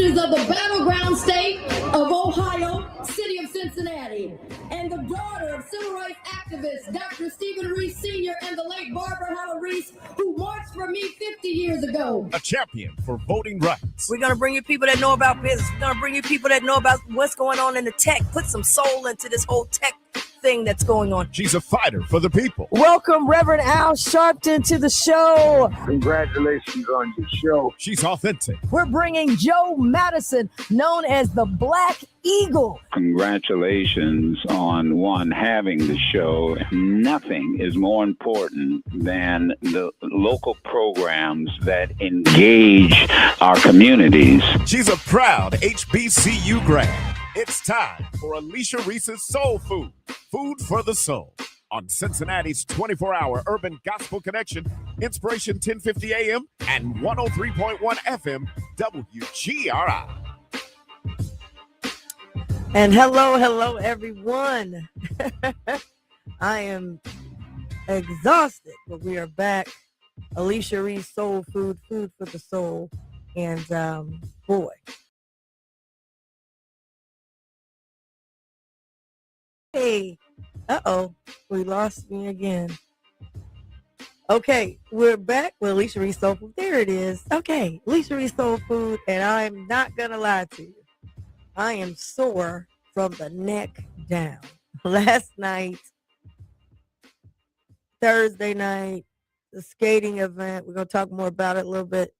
wishes of the battleground state of Ohio, city of Cincinnati, and the daughter of civil rights activist Dr. Stephen Reece Sr. and the late Barbara Reece, who marched for me 50 years ago. A champion for voting rights. We're going to bring you people that know about business. We're going to bring you people that know about what's going on in the tech. Put some soul into this whole tech thing that's going on. She's a fighter for the people. Welcome, Reverend Al Sharpton, to the show. Congratulations on your show. She's authentic. We're bringing Joe Madison, known as the Black Eagle. Congratulations on having the show. Nothing is more important than the local programs that engage our communities. She's a proud HBCU grad. It's time for Alicia Reece's Soul Food, Food for the Soul, on Cincinnati's 24-hour urban gospel connection, Inspiration 1050 AM and 103.1 FM, WGRI. And hello, everyone. I am exhausted, but we are back. Alicia Reece, Soul Food, Food for the Soul. And boy. Hey, we lost me again. Okay, we're back with Alicia Reece Soul Food. There it is. Okay, Alicia Reece Soul Food, and I'm not going to lie to you. I am sore from the neck down. Last night, Thursday night, the skating event, we're going to talk more about it a little bit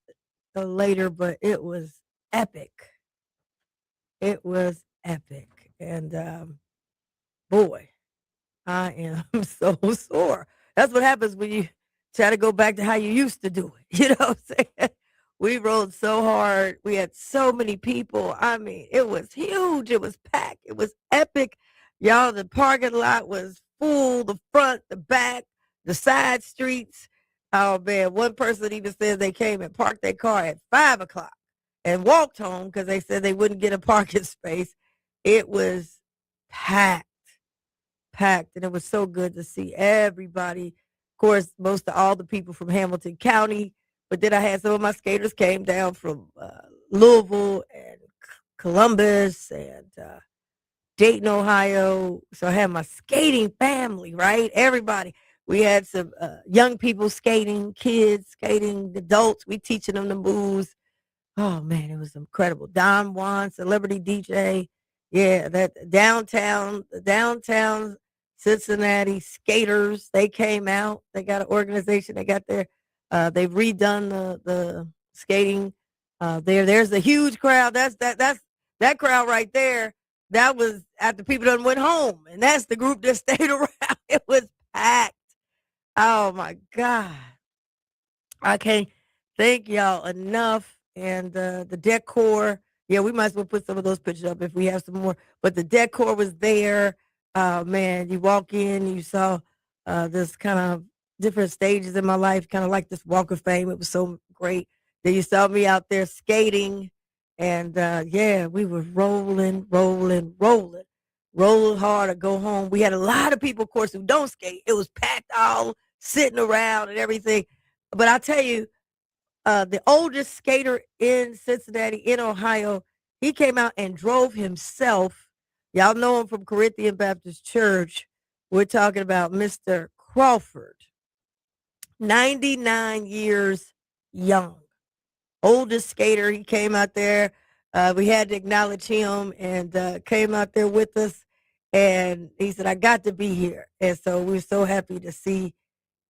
later, but it was epic. It was epic. And boy, I am so sore. That's what happens when you try to go back to how you used to do it. You know what I'm saying? We rode so hard. We had so many people. I mean, it was huge. It was packed. It was epic. Y'all, the parking lot was full, the front, the back, the side streets. Oh, man, one person even said they came and parked their car at 5 o'clock and walked home because they said they wouldn't get a parking space. It was packed. And it was so good to see everybody. Of course, most of all the people from Hamilton County, but then I had some of my skaters came down from Louisville and Columbus and Dayton, Ohio. So I had my skating family, right? Everybody. We had some young people skating, kids skating, adults. We teaching them the moves. Oh, man, it was incredible. Don Juan, celebrity DJ. Yeah, that downtown Cincinnati skaters, they came out. They got an organization. They got their, they've redone the skating. There's a huge crowd. That's that crowd right there. That was after people done went home, and that's the group that stayed around. It was packed. Oh my God, I can't thank y'all enough. And the decor. Yeah, we might as well put some of those pictures up if we have some more. But the decor was there. Man, you walk in, you saw this kind of different stages in my life, kind of like this Walk of Fame. It was so great. Then you saw me out there skating. And, yeah, we were rolling hard to go home. We had a lot of people, of course, who don't skate. It was packed all sitting around and everything. But I tell you, the oldest skater in Cincinnati, in Ohio, he came out and drove himself. Y'all know him from Corinthian Baptist Church. We're talking about Mr. Crawford, 99 years young. Oldest skater. He came out there. We had to acknowledge him and came out there with us. And he said, I got to be here. And so we're so happy to see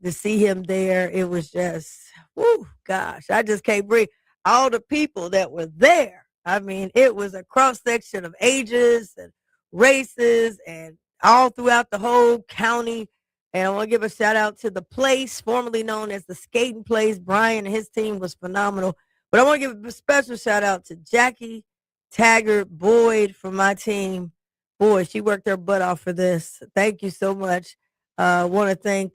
him there. It was just, whoo, gosh, I just can't bring all the people that were there. I mean, it was a cross-section of ages and races and all throughout the whole county. And I want to give a shout out to the place, formerly known as the Skating Place. Brian and his team was phenomenal. But I want to give a special shout out to Jackie Taggart Boyd from my team. Boy, she worked her butt off for this. Thank you so much. Want to thank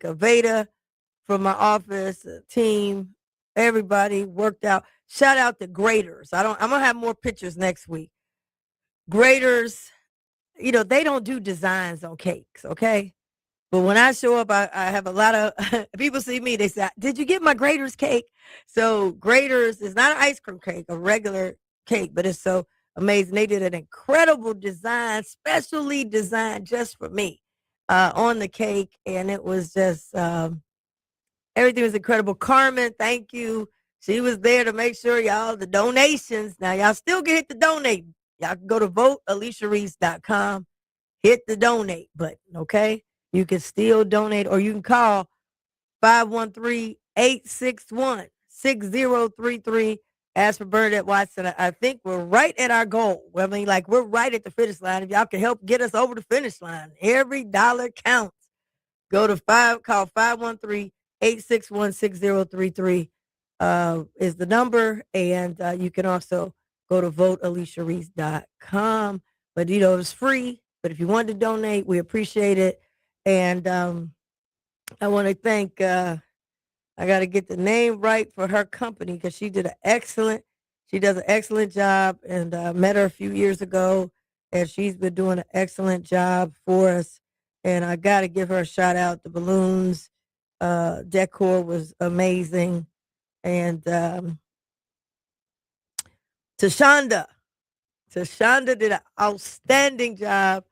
Veda from my office, team. Everybody worked out. Shout out to graders. I'm gonna have more pictures next week. Graders, they don't do designs on cakes, okay? But when I show up, I have a lot of people see me. They say, "Did you get my Grater's cake?" So Grater's is not an ice cream cake, a regular cake, but it's so amazing. They did an incredible design, specially designed just for me, on the cake, and it was just everything was incredible. Carmen, thank you. She was there to make sure y'all the donations. Now y'all still can hit the donate. Y'all can go to votealiciareece.com, hit the donate button. Okay, you can still donate, or you can call 513-861-6033. Ask for Bernadette Watson. I think we're right at our goal. I mean, like, we're right at the finish line. If y'all can help get us over the finish line, every dollar counts. Call 513-861-6033 is the number. And you can also go to votealiciareece.com. But, it's free. But if you want to donate, we appreciate it. And I want to thank, I got to get the name right for her company, because she does an excellent job, and met her a few years ago, and she's been doing an excellent job for us. And I got to give her a shout out. The balloons, decor was amazing. And Tashonda did an outstanding job.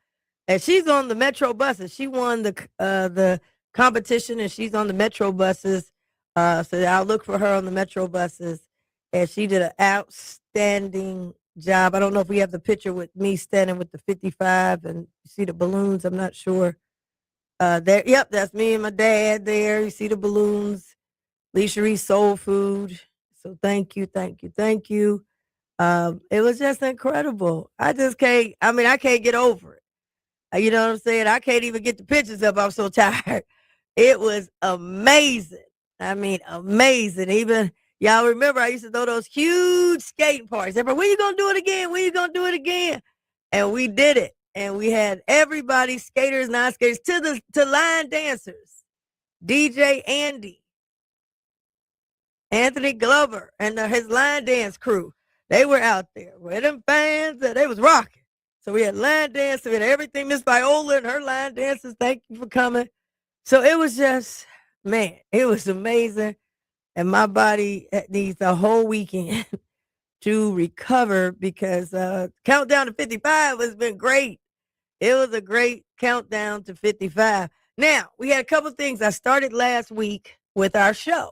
And she's on the Metro buses. She won the competition, and she's on the Metro buses. So I'll look for her on the Metro buses. And she did an outstanding job. I don't know if we have the picture with me standing with the 55 and you see the balloons. I'm not sure. There, yep, that's me and my dad there. You see the balloons. Alicia Reece Soul Food. So thank you. It was just incredible. I can't get over it. You know what I'm saying? I can't even get the pictures up. I'm so tired. It was amazing. Amazing. Even y'all remember I used to throw those huge skating parties. Everybody, when you gonna do it again? When you gonna do it again? And we did it. And we had everybody, skaters, non-skaters, to line dancers. DJ Anthony Glover, and his line dance crew. They were out there with them fans, and they was rocking. So we had line dancers, we had everything. Miss Viola and her line dancers, thank you for coming. So it was just, man, it was amazing. And my body needs a whole weekend to recover, because countdown to 55 has been great. It was a great countdown to 55. Now, we had a couple things. I started last week with our show.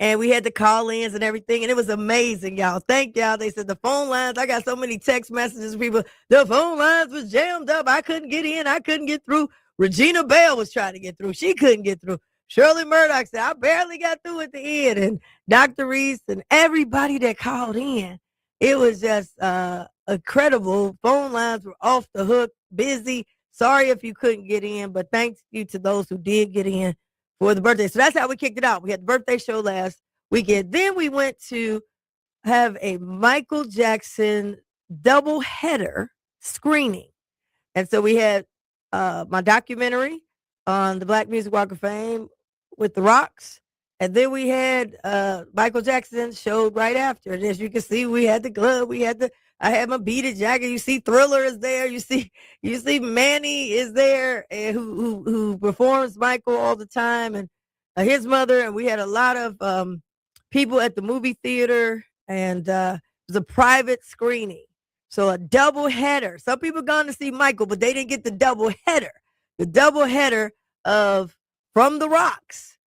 And we had the call-ins and everything, and it was amazing, y'all. Thank y'all. They said the phone lines, I got so many text messages from people. The phone lines was jammed up. I couldn't get in. I couldn't get through. Regina Bell was trying to get through. She couldn't get through. Shirley Murdoch said, I barely got through at the end. And Dr. Reese and everybody that called in, it was just incredible. Phone lines were off the hook, busy. Sorry if you couldn't get in, but thanks you to those who did get in for the birthday. So that's how we kicked it out. We had the birthday show last weekend. Then we went to have a Michael Jackson double header screening. And so we had my documentary on the Black Music Walk of Fame with the Rocks. And then we had Michael Jackson showed right after. And as you can see, we had the glove. I had my beaded jacket. You see Thriller is there. You see Manny is there, and who performs Michael all the time, and his mother. And we had a lot of people at the movie theater, and it was a private screening. So a double header. Some people gone to see Michael, but they didn't get the double header. The double header of From the Rocks,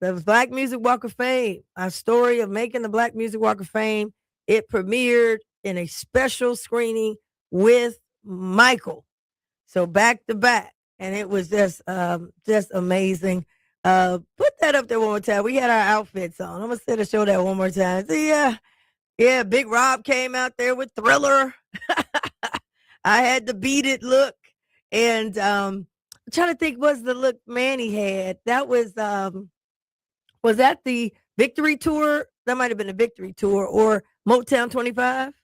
the Black Music Walk of Fame, our story of making the Black Music Walk of Fame. It premiered in a special screening with Michael. So back to back. And it was just amazing. Put that up there one more time. We had our outfits on. I'm going to sit and show that one more time. See, yeah, Big Rob came out there with Thriller. I had the beaded look. And I'm trying to think, was the look Manny had. That was that the Victory Tour? That might have been a Victory Tour, or Motown 25.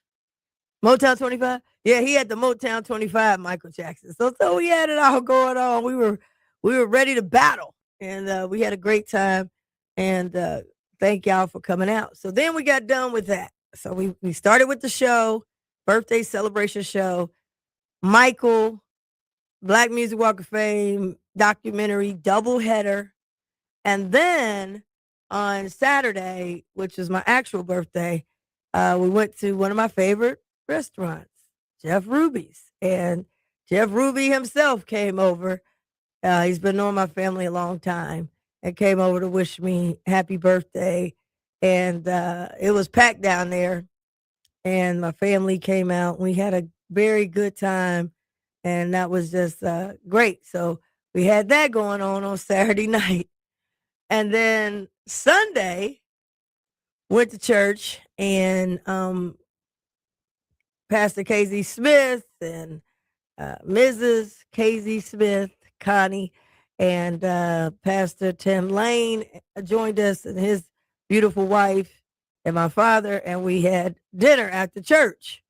Motown 25? Yeah, he had the Motown 25 Michael Jackson. So we had it all going on. We were ready to battle, and we had a great time. And thank y'all for coming out. So then we got done with that. So we started with the show, birthday celebration show. Michael Black Music Walk of Fame documentary doubleheader. And then on Saturday, which was my actual birthday, we went to one of my favorite restaurants, Jeff Ruby's. And Jeff Ruby himself came over. He's been knowing my family a long time and came over to wish me happy birthday. And it was packed down there. And my family came out. We had a very good time. And that was just great. So we had that going on Saturday night. And then Sunday, went to church, and Pastor KZ Smith and Mrs. KZ Smith, Connie, and Pastor Tim Lane joined us, and his beautiful wife and my father, and we had dinner at the church.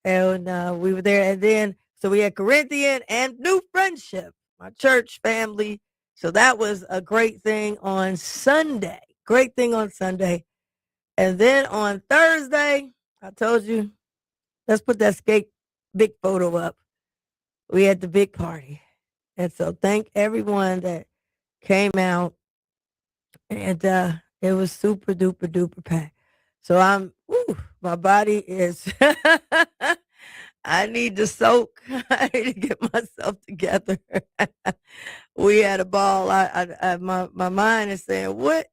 And we were there, and then so we had Corinthian and New Friendship, my church family. So that was a great thing on Sunday. Great thing on Sunday. And then on Thursday, I told you, let's put that skate big photo up. We had the big party. And so thank everyone that came out. And it was super duper duper packed. So my body is, I need to soak. I need to get myself together. We had a ball. My mind is saying, what?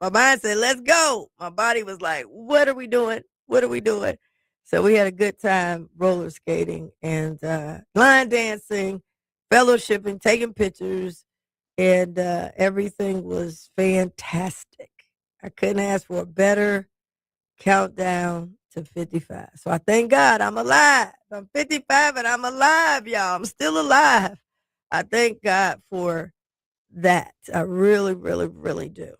My mind said, let's go. My body was like, what are we doing? What are we doing? So we had a good time roller skating and line dancing, fellowshipping, taking pictures, and everything was fantastic. I couldn't ask for a better countdown to 55. So I thank God I'm alive. I'm 55 and I'm alive, y'all. I'm still alive. I thank God for that. I really, really, really do.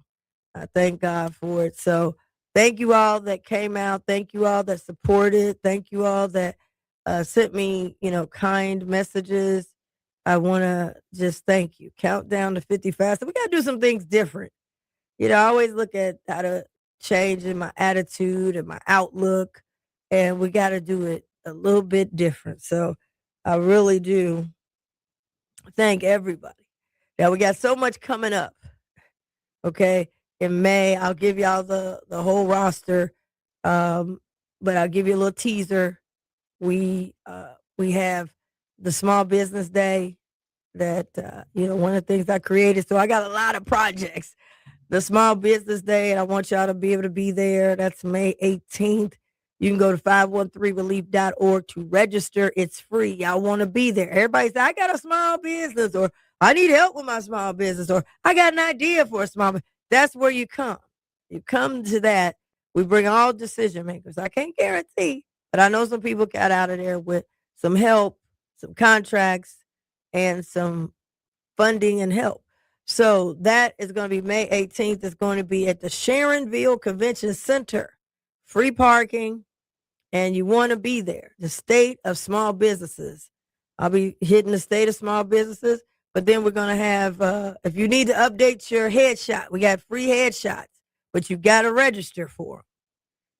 I thank God for it. So thank you all that came out. Thank you all that supported. Thank you all that sent me, kind messages. I want to just thank you. Countdown to 55. So we got to do some things different. I always look at how to change in my attitude and my outlook, and we got to do it a little bit different. So I really do thank everybody. Now we got so much coming up. Okay. In May, I'll give y'all the whole roster. But I'll give you a little teaser. We have the Small Business Day that, one of the things I created. So I got a lot of projects. The Small Business Day, and I want y'all to be able to be there. That's May 18th. You can go to 513relief.org to register. It's free. Y'all want to be there. Everybody say, I got a small business, or I need help with my small business, or I got an idea for a small business. That's where you come. You come to that. We bring all decision makers. I can't guarantee, but I know some people got out of there with some help, some contracts, and some funding and help. So that is going to be May 18th. It's going to be at the Sharonville Convention Center. Free parking, and you want to be there. The State of Small Businesses. I'll be hitting the State of Small Businesses, but then we're going to have, if you need to update your headshot, we got free headshots, but you got to register for them.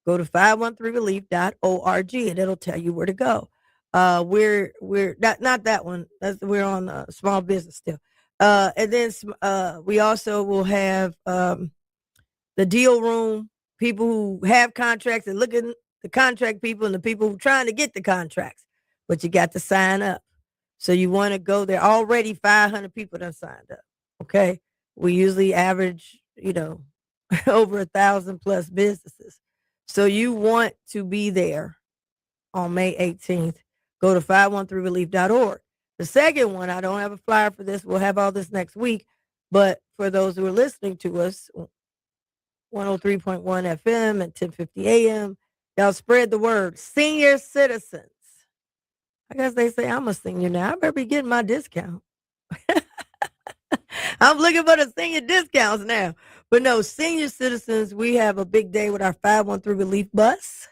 Go to 513relief.org, and it'll tell you where to go. We're not that one. We're on small business still. And then we also will have the deal room, people who have contracts and look at the contract people and the people who are trying to get the contracts. But you got to sign up. So you want to go there. Already 500 people done signed up. Okay. We usually average, over 1,000 plus businesses. So you want to be there on May 18th. Go to 513relief.org. The second one, I don't have a flyer for this. We'll have all this next week. But for those who are listening to us, 103.1 FM and 1050 AM, y'all spread the word. Senior citizens. I guess they say I'm a senior now. I better be getting my discount. I'm looking for the senior discounts now. But no, senior citizens, we have a big day with our 513 Relief bus.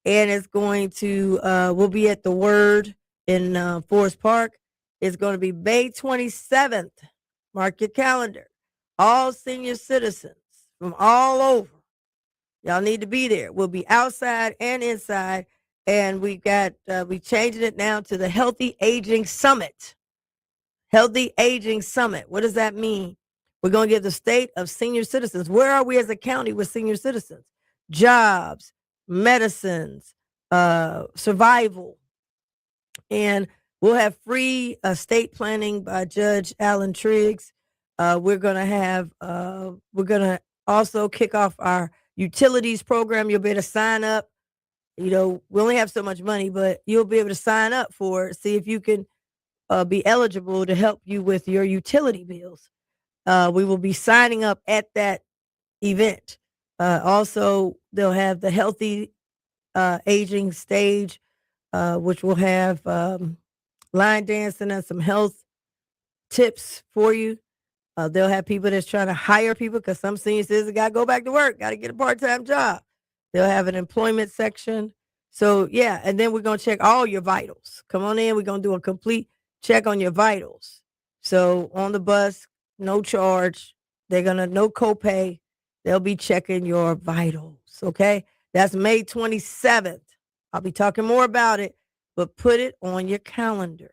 And it's going to, we'll be at the Word in Forest Park. It's going to be May 27th. Mark your calendar. All senior citizens from all over. Y'all need to be there. We'll be outside and inside. And we changing it now to the Healthy Aging Summit. Healthy Aging Summit. What does that mean? We're going to give the state of senior citizens. Where are we as a county with senior citizens? Jobs, medicines, survival. And we'll have free estate planning by Judge Alan Triggs. We're going to also kick off our utilities program. You'll be able to sign up. You know, we only have so much money, but you'll be able to sign up for it. See if you can be eligible to help you with your utility bills. We will be signing up at that event. Also, they'll have the Healthy Aging stage, which will have line dancing and some health tips for you. They'll have people that's trying to hire people because some senior citizens got to go back to work, got to get a part-time job. They'll have an employment section. So, yeah, and then we're going to check all your vitals. Come on in. We're going to do a complete check on your vitals. So on the bus, no charge. They're going to, no copay. They'll be checking your vitals, okay? That's May 27th. I'll be talking more about it, but put it on your calendar.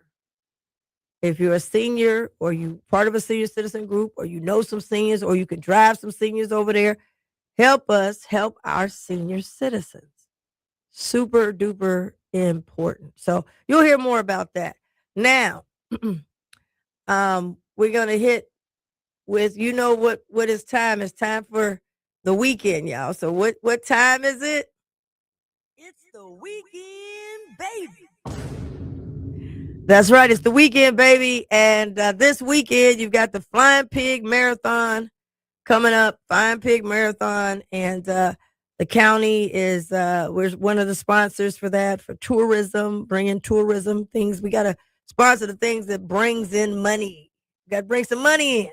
If you're a senior or you part of a senior citizen group or you know some seniors or you can drive some seniors over there, help us help our senior citizens. Super duper important. So you'll hear more about that. Now, we're going to hit with, you know what is time? It's time for the weekend, y'all. So what time is it? It's the weekend, baby. That's right. It's the weekend, baby. And this weekend, you've got the Flying Pig Marathon coming up. Flying Pig Marathon. And the county is, we're one of the sponsors for that, for tourism, bringing tourism things. We got to sponsor the things that brings in money. We got to bring some money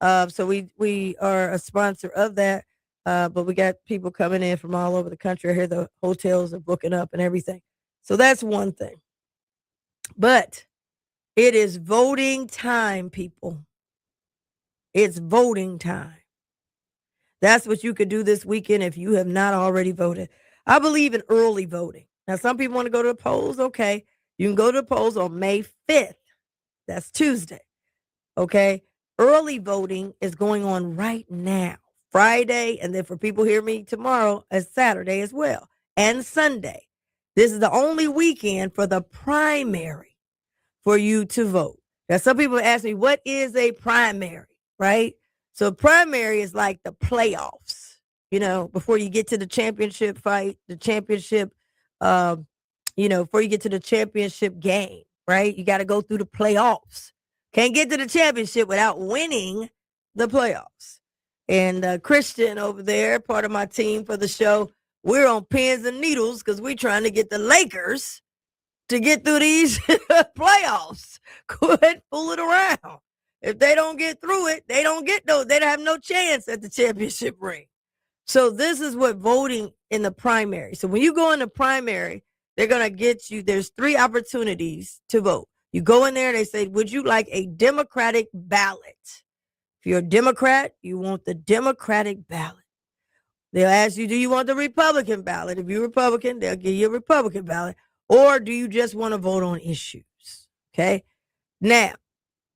in. So we are a sponsor of that. But we got people coming in from all over the country. I hear the hotels are booking up and everything. So that's one thing. But it is voting time, people. It's voting time. That's what you could do this weekend if you have not already voted. I believe in early voting. Now, some people want to go to the polls. Okay. You can go to the polls on May 5th. That's Tuesday. Okay. Early voting is going on right now, Friday. And then for people hear me tomorrow, it's Saturday as well, and Sunday. This is the only weekend for the primary for you to vote. Now, some people ask me, what is a primary, right? So primary is like the playoffs, you know, before you get to the championship fight, the championship, before you get to the championship game, right? You got to go through the playoffs. Can't get to the championship without winning the playoffs. And Christian over there, part of my team for the show, we're on pins and needles because we're trying to get the Lakers to get through these playoffs. Quit fooling around. If they don't get through it, they don't have no chance at the championship ring. So this is what voting in the primary. So when you go in the primary, they're going to get you, there's 3 opportunities to vote. You go in there, they say, would you like a Democratic ballot? If you're a Democrat, you want the Democratic ballot. They'll ask you, do you want the Republican ballot? If you're Republican, they'll give you a Republican ballot. Or do you just want to vote on issues? Okay. Now,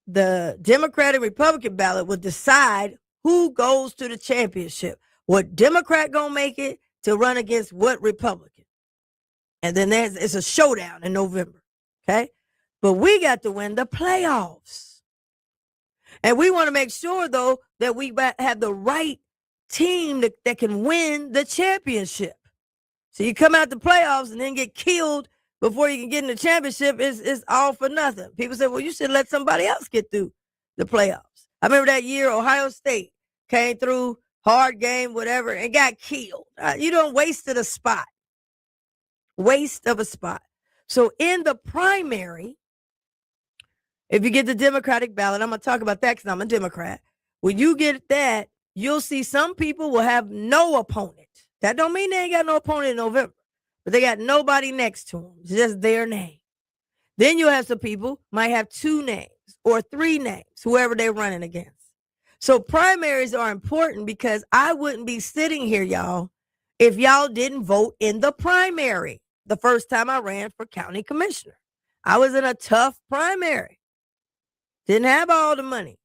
the Democratic Republican ballot will decide who goes to the championship. What Democrat gonna make it to run against what Republican? And then it's a showdown in November. Okay. But we got to win the playoffs. And we want to make sure, though, that we have the right team that can win the championship. So you come out the playoffs and then get killed before you can get in the championship, is all for nothing. People say, well, you should let somebody else get through the playoffs. I remember that year Ohio State came through, hard game, whatever, and got killed. You don't wasted a spot. Waste of a spot. So in the primary, if you get the Democratic ballot, I'm going to talk about that because I'm a Democrat. When you get that, you'll see some people will have no opponent. That don't mean they ain't got no opponent in November, but they got nobody next to them. It's just their name. Then you'll have some people might have 2 names or 3 names, whoever they're running against. So primaries are important because I wouldn't be sitting here, y'all, if y'all didn't vote in the primary. The first time I ran for county commissioner, I was in a tough primary. Didn't have all the money.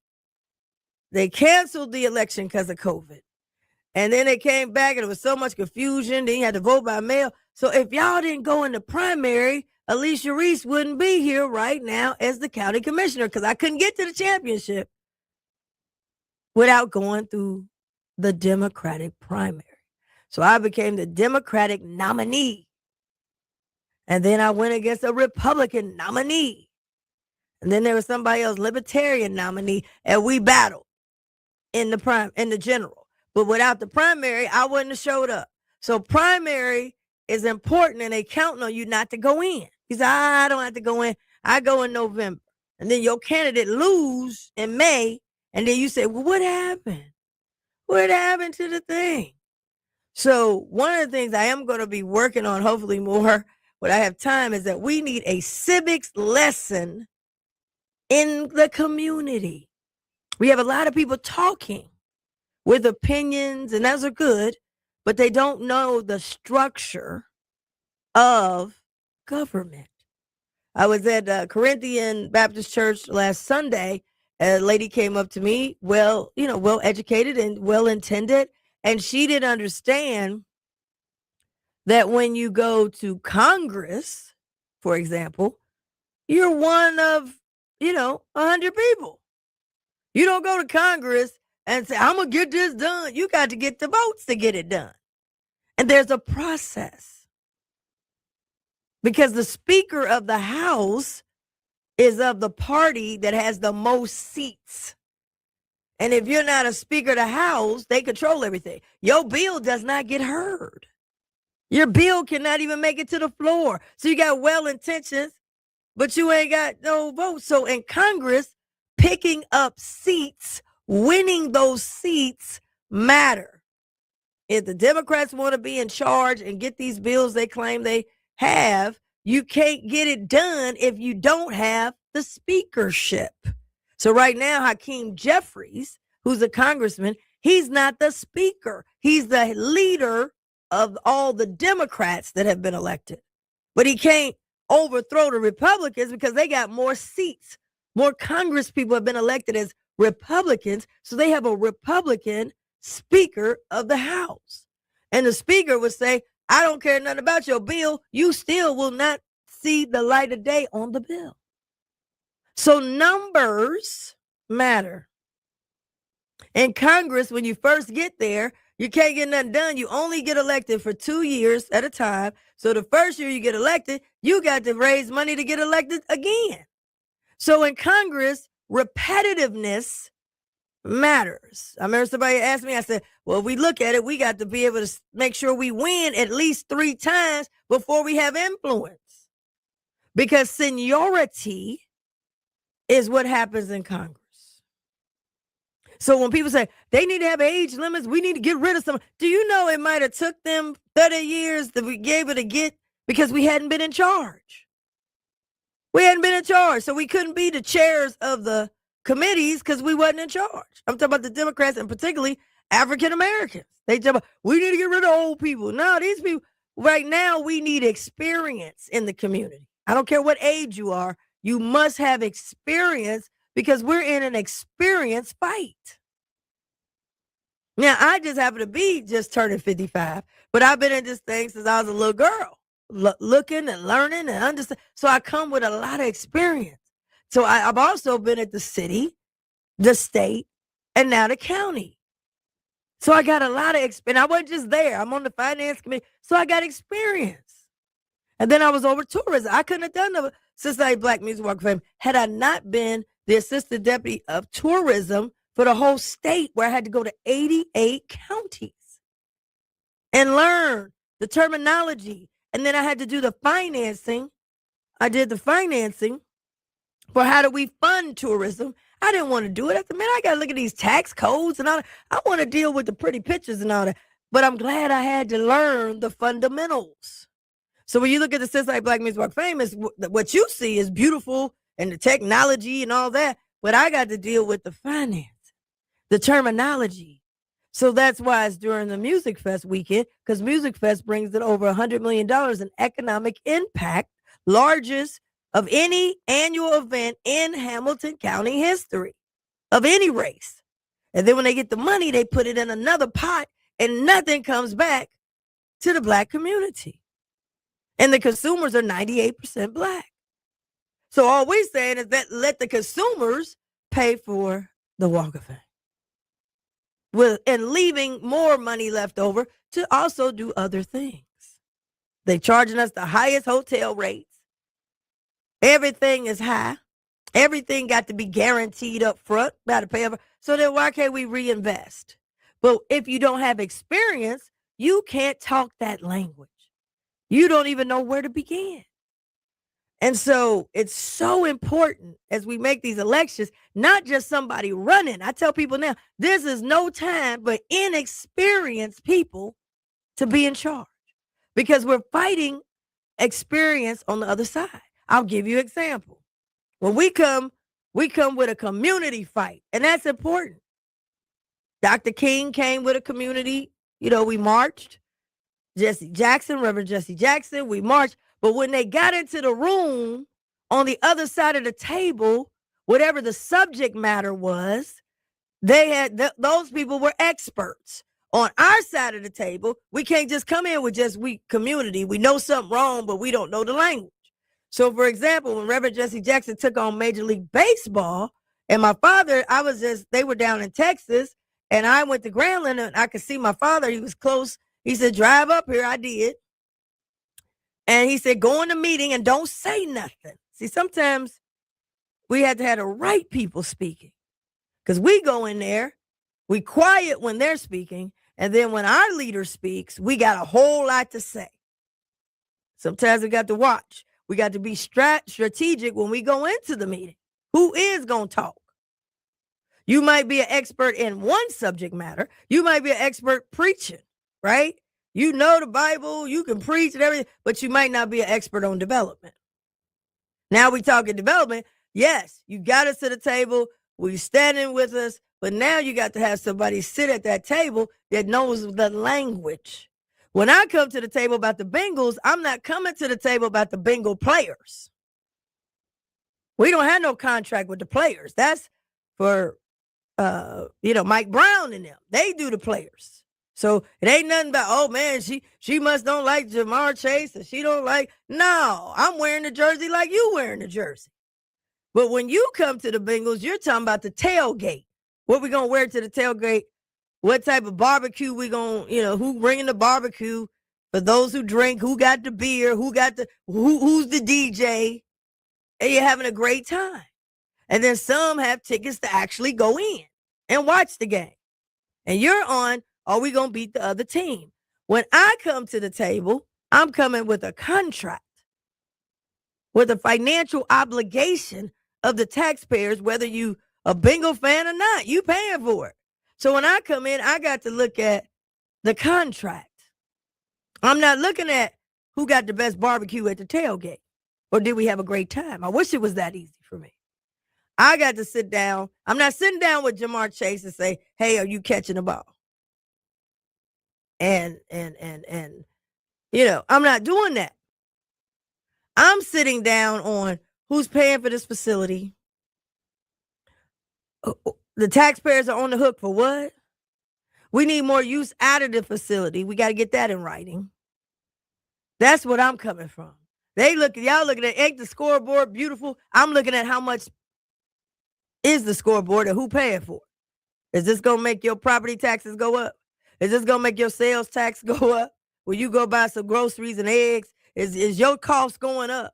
They canceled the election because of COVID. And then they came back and there was so much confusion. Then you had to vote by mail. So if y'all didn't go in the primary, Alicia Reece wouldn't be here right now as the county commissioner because I couldn't get to the championship without going through the Democratic primary. So I became the Democratic nominee. And then I went against a Republican nominee. And then there was somebody else, Libertarian nominee, and we battled in the general. But without the primary, I wouldn't have showed up. So primary is important, and they counting on you not to go in. He said, I don't have to go in. I go in November. And then your candidate lose in May, and then you say, well, what happened? What happened to the thing? So one of the things I am going to be working on, hopefully more when I have time, is that we need a civics lesson in the community. We have a lot of people talking with opinions, and those are good, but they don't know the structure of government. I was at Corinthian Baptist Church last Sunday. A lady came up to me, well educated and well-intended, and she didn't understand that when you go to Congress, for example, you're one of, 100 people. You don't go to Congress and say, I'm going to get this done. You got to get the votes to get it done. And there's a process. Because the Speaker of the House is of the party that has the most seats. And if you're not a Speaker of the House, they control everything. Your bill does not get heard. Your bill cannot even make it to the floor. So you got well-intentions, but you ain't got no votes. So in Congress, picking up seats, winning those seats matter. If the Democrats want to be in charge and get these bills they claim they have, you can't get it done if you don't have the speakership. So right now, Hakeem Jeffries, who's a congressman, he's not the speaker. He's the leader of all the Democrats that have been elected. But he can't overthrow the Republicans because they got more seats. More Congress people have been elected as Republicans, so they have a Republican Speaker of the House. And the Speaker would say, I don't care nothing about your bill. You still will not see the light of day on the bill. So numbers matter. In Congress, when you first get there, you can't get nothing done. You only get elected for 2 years at a time. So the first year you get elected, you got to raise money to get elected again. So in Congress, repetitiveness matters. I remember somebody asked me, I said, well, if we look at it, we got to be able to make sure we win at least 3 times before we have influence. Because seniority is what happens in Congress. So when people say they need to have age limits, we need to get rid of some. Do you know it might have took them 30 years to be able to get because we hadn't been in charge. We hadn't been in charge, so we couldn't be the chairs of the committees because we wasn't in charge. I'm talking about the Democrats and particularly African Americans. They talk about, we need to get rid of old people. No, these people, right now, we need experience in the community. I don't care what age you are. You must have experience because we're in an experience fight. Now, I just happen to be just turning 55, but I've been in this thing since I was a little girl, looking and learning and understanding. So I come with a lot of experience. So I've also been at the city, the state, and now the county. So I got a lot of experience. I wasn't just there. I'm on the finance committee. So I got experience. And then I was over tourism. I couldn't have done the Cincinnati Black Music Walk of Fame had I not been the assistant deputy of tourism for the whole state, where I had to go to 88 counties and learn the terminology. And then I had to do the financing. I did the financing for how do we fund tourism. I didn't want to do it. I said, man, I got to look at these tax codes and all that. I want to deal with the pretty pictures and all that. But I'm glad I had to learn the fundamentals. So when you look at the Cincinnati Black Music Walk of Fame, what you see is beautiful and the technology and all that. But I got to deal with the finance, the terminology. So that's why it's during the Music Fest weekend, because Music Fest brings in over $100 million in economic impact, largest of any annual event in Hamilton County history of any race. And then when they get the money, they put it in another pot and nothing comes back to the black community. And the consumers are 98% black. So all we're saying is that let the consumers pay for the walk of fame, and leaving more money left over to also do other things. They charging us the highest hotel rates. Everything is high. Everything got to be guaranteed up front. Got to pay over. So then why can't we reinvest? But if you don't have experience, you can't talk that language. You don't even know where to begin. And so it's so important as we make these elections, not just somebody running. I tell people now, this is no time for inexperienced people to be in charge because we're fighting experience on the other side. I'll give you an example. When we come with a community fight, and that's important. Dr. King came with a community, we marched. Reverend Jesse Jackson, we marched. But when they got into the room on the other side of the table, whatever the subject matter was, they had those people were experts. On our side of the table, we can't just come in with just we community. We know something wrong, but we don't know the language. So, for example, when Reverend Jesse Jackson took on Major League Baseball, and my father, they were down in Texas, and I went to Grambling, and I could see my father. He was close. He said, drive up here. I did. And he said, go in the meeting and don't say nothing. See, sometimes we had to have the right people speaking because we go in there, we quiet when they're speaking, and then when our leader speaks, we got a whole lot to say. Sometimes we got to watch. We got to be strategic when we go into the meeting. Who is going to talk? You might be an expert in one subject matter. You might be an expert preaching, right? You know the Bible, you can preach and everything, but you might not be an expert on development. Now we talking development. Yes, you got us to the table. We're standing with us, but now you got to have somebody sit at that table that knows the language. When I come to the table about the Bengals, I'm not coming to the table about the Bengal players. We don't have no contract with the players. That's for, Mike Brown and them. They do the players. So it ain't nothing about, oh man, she must don't like Jamar Chase or she don't like. No, I'm wearing the jersey like you wearing the jersey. But when you come to the Bengals, you're talking about the tailgate. What we gonna wear to the tailgate? What type of barbecue we gonna, who bringing the barbecue? For those who drink, who got the beer, who's the DJ? And you're having a great time. And then some have tickets to actually go in and watch the game. And you're on, are we going to beat the other team? When I come to the table, I'm coming with a contract, with a financial obligation of the taxpayers, whether you a Bengal fan or not, you paying for it. So when I come in, I got to look at the contract. I'm not looking at who got the best barbecue at the tailgate or did we have a great time. I wish it was that easy for me. I got to sit down. I'm not sitting down with Jamar Chase and say, hey, are you catching the ball? And I'm not doing that. I'm sitting down on who's paying for this facility. The taxpayers are on the hook for what? We need more use out of the facility. We got to get that in writing. That's what I'm coming from. Y'all looking at, ain't the scoreboard beautiful? I'm looking at how much is the scoreboard and who paying for it. Is this going to make your property taxes go up? Is this going to make your sales tax go up? When you go buy some groceries and eggs, is your cost going up?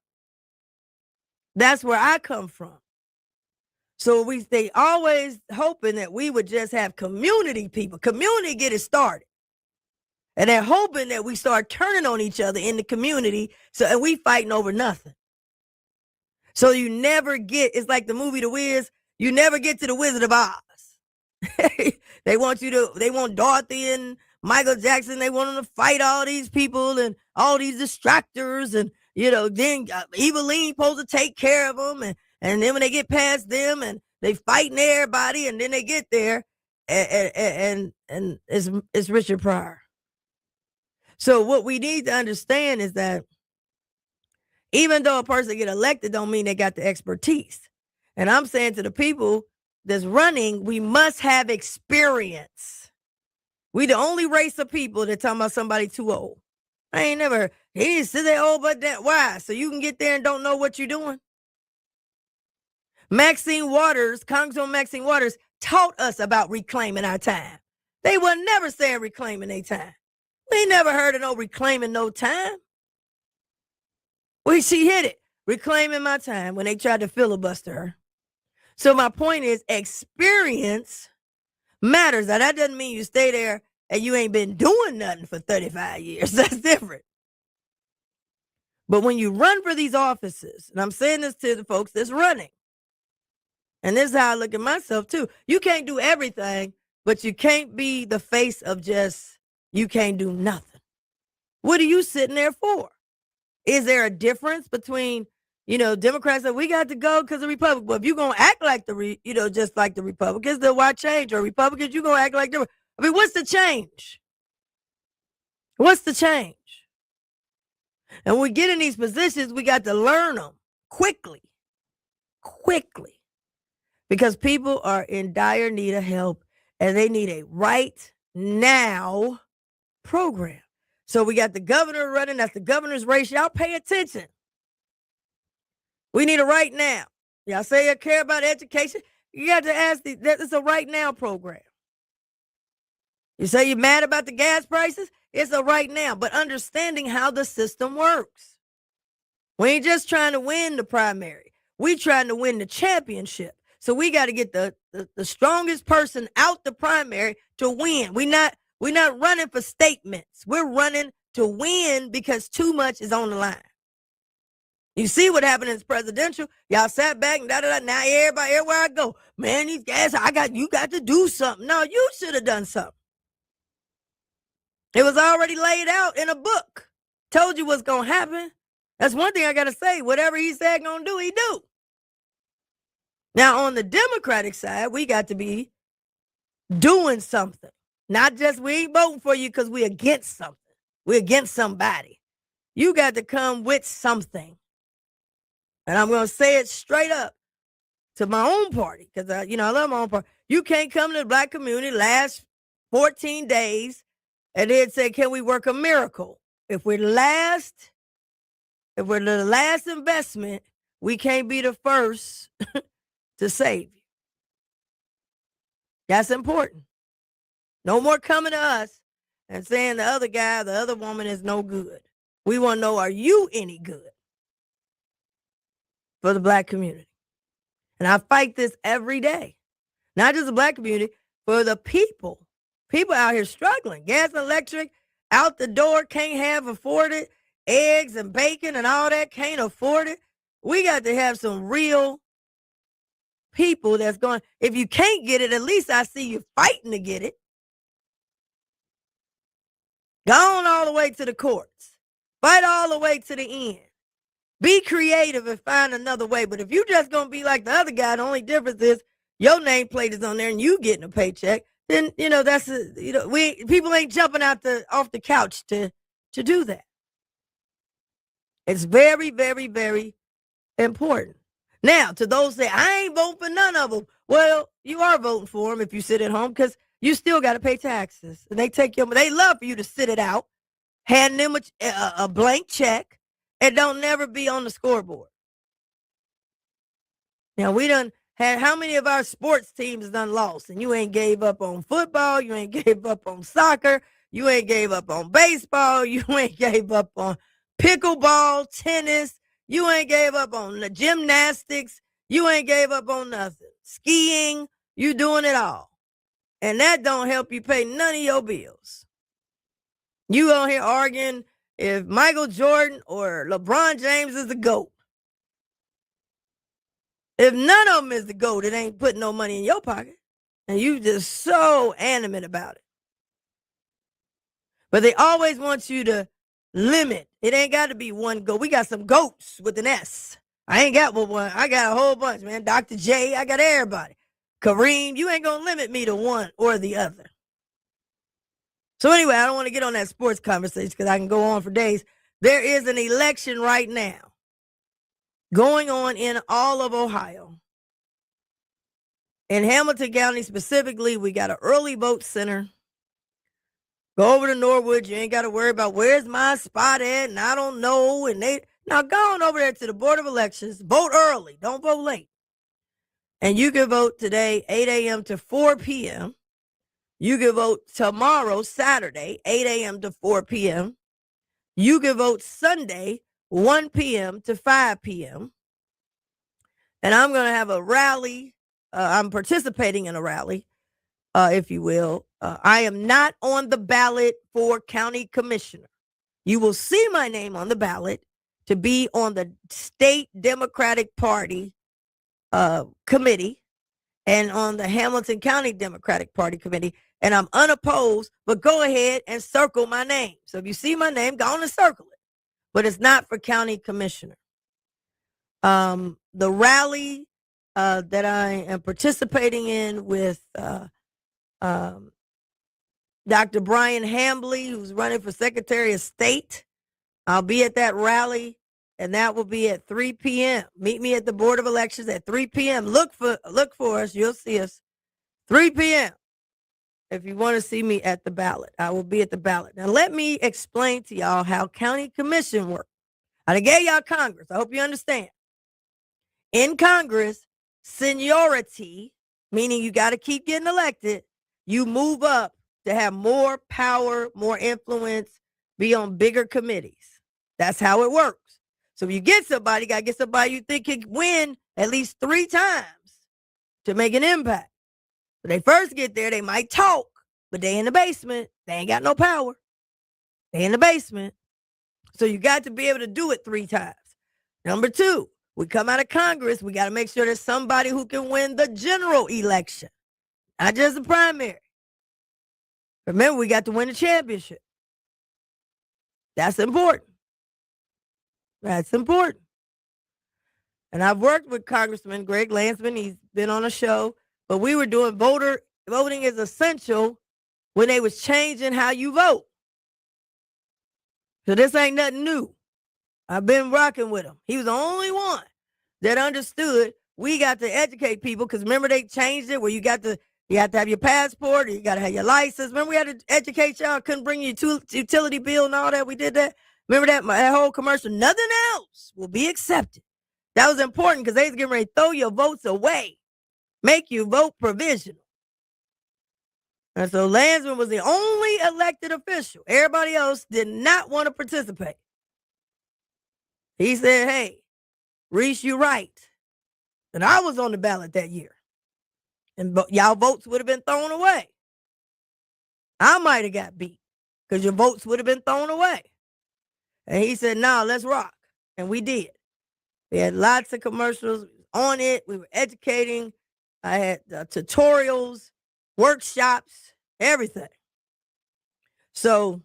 That's where I come from. So they always hoping that we would just have community people. Community get it started. And they're hoping that we start turning on each other in the community. And we fighting over nothing. So you never it's like the movie The Wiz. You never get to the Wizard of Oz. They want Dorothy and Michael Jackson. They want them to fight all these people and all these distractors. And, then Evelyn supposed to take care of them. And then when they get past them and they fighting everybody and then they get there and it's Richard Pryor. So what we need to understand is that Even though a person get elected don't mean they got the expertise. And I'm saying to the people that's running, we must have experience. We the only race of people that talking about somebody too old. I ain't never, he didn't sit there old, but that, why? So you can get there and don't know what you're doing? Maxine Waters, Congresswoman Maxine Waters, taught us about reclaiming our time. They were never saying reclaiming their time. We never heard of no reclaiming no time. Well, she hit it, reclaiming my time when they tried to filibuster her. So my point is experience matters. Now, that doesn't mean you stay there and you ain't been doing nothing for 35 years. That's different. But when you run for these offices, and I'm saying this to the folks that's running, and this is how I look at myself too. You can't do everything, but you can't be the face of just, you can't do nothing. What are you sitting there for? Is there a difference between, Democrats that we got to go because of Republicans? But if you're going to act like just like the Republicans, then why change? Or Republicans, you're going to act like them. I mean, what's the change? What's the change? And when we get in these positions, we got to learn them quickly. Because people are in dire need of help and they need a right now program. So we got the governor running. That's the governor's race. Y'all pay attention. We need a right now. Y'all say you care about education. You got to ask, that it's a right now program. You say you're mad about the gas prices? It's a right now. But understanding how the system works. We ain't just trying to win the primary. We trying to win the championship. So we got to get the strongest person out the primary to win. We're not running for statements. We're running to win because too much is on the line. You see what happened in this presidential? Y'all sat back and da-da-da. Now everywhere I go, man, these guys, you got to do something. No, you should have done something. It was already laid out in a book. Told you what's going to happen. That's one thing I got to say. Whatever he said going to do, he do. Now, on the Democratic side, we got to be doing something. Not just we ain't voting for you because we're against something. We're against somebody. You got to come with something. And I'm going to say it straight up to my own party because, I love my own party. You can't come to the black community last 14 days and then say, can we work a miracle? If we're the last investment, we can't be the first to save you. That's important. No more coming to us and saying the other guy, the other woman is no good. We want to know, are you any good for the black community? And I fight this every day. Not just the black community, for the people. People out here struggling. Gas and electric, out the door, can't afford it. Eggs and bacon and all that, can't afford it. We got to have some real people that's going, if you can't get it, at least I see you fighting to get it. Go on all the way to the courts. Fight all the way to the end. Be creative and find another way. But if you just going to be like the other guy, the only difference is your nameplate is on there and you getting a paycheck, then, people ain't jumping off the couch to do that. It's very, very, very important. Now, to those that I ain't voting for none of them, well, you are voting for them if you sit at home because you still got to pay taxes. And they love for you to sit it out, hand them a blank check, and don't never be on the scoreboard. Now, we done had, how many of our sports teams done lost? And you ain't gave up on football, you ain't gave up on soccer, you ain't gave up on baseball, you ain't gave up on pickleball, tennis, you ain't gave up on the gymnastics, you ain't gave up on nothing. Skiing, you doing it all. And that don't help you pay none of your bills. You on here arguing if Michael Jordan or LeBron James is the GOAT. If none of them is the GOAT, it ain't putting no money in your pocket. And you just so animate about it. But they always want you to limit. It ain't got to be one GOAT. We got some GOATs with an S. I ain't got one. I got a whole bunch, man. Dr. J, I got everybody. Kareem, you ain't going to limit me to one or the other. So anyway, I don't want to get on that sports conversation because I can go on for days. There is an election right now. going on in all of Ohio. In Hamilton County specifically, we got an early vote center. Go over to Norwood. You ain't got to worry about where's my spot at, and I don't know. And now go on over there to the Board of Elections. Vote early. Don't vote late. And you can vote today, 8 a.m. to 4 p.m. You can vote tomorrow, Saturday, 8 a.m. to 4 p.m. You can vote Sunday, 1 p.m. to 5 p.m. And I'm going to have a rally. I'm participating in a rally, if you will. I am not on the ballot for county commissioner. You will see my name on the ballot to be on the state Democratic Party committee and on the Hamilton County Democratic Party committee. And I'm unopposed, but go ahead and circle my name. So if you see my name, go on and circle it. But it's not for county commissioner. The rally that I am participating in with Dr. Brian Hambly, who's running for Secretary of State. I'll be at that rally, and that will be at 3 p.m. Meet me at the Board of Elections at 3 p.m. Look for us. You'll see us. 3 p.m. If you want to see me at the ballot, I will be at the ballot. Now, let me explain to y'all how county commission works. I gave y'all Congress. I hope you understand. In Congress, seniority, meaning you got to keep getting elected, you move up to have more power, more influence, be on bigger committees. That's how it works. So if you get somebody, you got to get somebody you think can win at least 3 times to make an impact. When they first get there, they might talk, but they in the basement. They ain't got no power. They in the basement. So you got to be able to do it 3 times. Number 2, we come out of Congress, we got to make sure there's somebody who can win the general election, not just the primary. Remember, we got to win the championship. That's important. That's important. And I've worked with Congressman Greg Lansman. He's been on a show. But we were doing voting is essential when they was changing how you vote. So this ain't nothing new. I've been rocking with him. He was the only one that understood we got to educate people, because remember they changed it where you have to have your passport, or you got to have your license. Remember we had to educate y'all, couldn't bring you utility bill and all that. We did that. Remember that whole commercial? Nothing else will be accepted. That was important because they was getting ready to throw your votes away, make you vote provisional. And so Lansman was the only elected official. Everybody else did not want to participate. He said, hey, Reece, you're right. And I was on the ballot that year. And y'all votes would have been thrown away. I might have got beat because your votes would have been thrown away. And he said, no, let's rock. And we did. We had lots of commercials on it. We were educating. I had tutorials, workshops, everything. So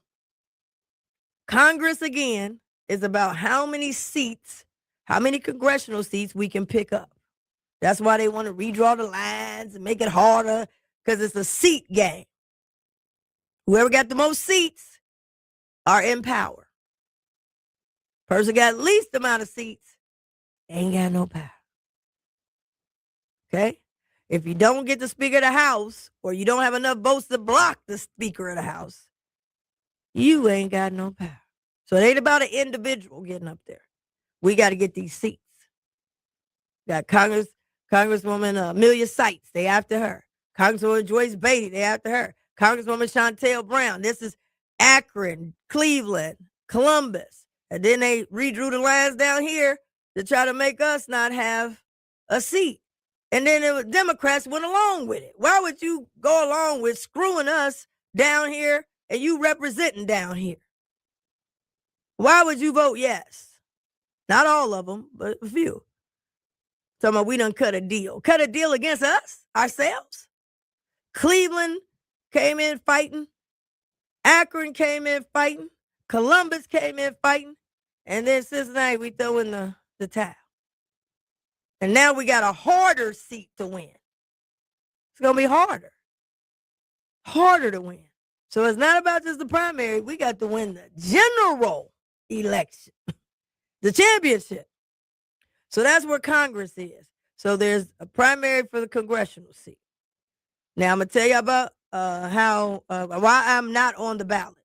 Congress, again, is about how many seats, how many congressional seats we can pick up. That's why they want to redraw the lines and make it harder, because it's a seat game. Whoever got the most seats are in power. Person got least amount of seats ain't got no power. Okay? If you don't get the Speaker of the House, or you don't have enough votes to block the Speaker of the House, you ain't got no power. So it ain't about an individual getting up there. We got to get these seats. Got Congresswoman Amelia Seitz, they after her. Congresswoman Joyce Beatty, they after her. Congresswoman Chantel Brown. This is Akron, Cleveland, Columbus. And then they redrew the lines down here to try to make us not have a seat. And then the Democrats went along with it. Why would you go along with screwing us down here and you representing down here? Why would you vote yes? Not all of them, but a few. Talking about we done cut a deal. Cut a deal against us, ourselves. Cleveland came in fighting. Akron came in fighting. Columbus came in fighting. And then Cincinnati, we throw in the towel. And now we got a harder seat to win. It's going to be harder. Harder to win. So it's not about just the primary. We got to win the general election, the championship. So that's where Congress is. So there's a primary for the congressional seat. Now I'm gonna tell you about why I'm not on the ballot.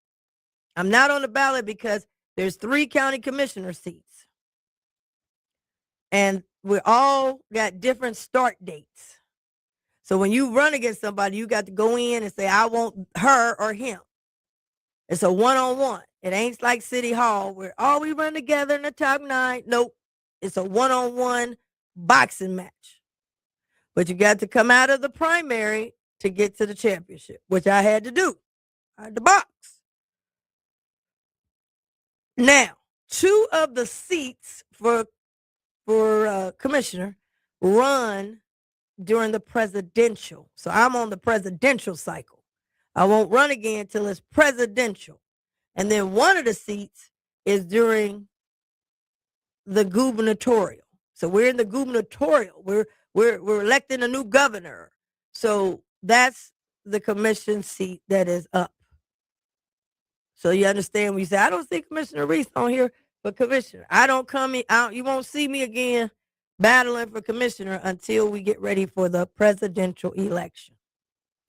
I'm not on the ballot because there's 3 county commissioner seats, and we all got different start dates. So when you run against somebody, you got to go in and say, I want her or him. It's a one-on-one. It ain't like City Hall where all we run together in the top 9. Nope. It's a one-on-one boxing match. But you got to come out of the primary to get to the championship, which I had to do. I had to box. Now, 2 of the seats for commissioner run during the presidential. So I'm on the presidential cycle. I won't run again until it's presidential. And then one of the seats is during the gubernatorial. So we're in the gubernatorial. We're electing a new governor. So that's the commission seat that is up. So you understand when you say, I don't see Commissioner Reece on here for commissioner. You won't see me again battling for commissioner until we get ready for the presidential election,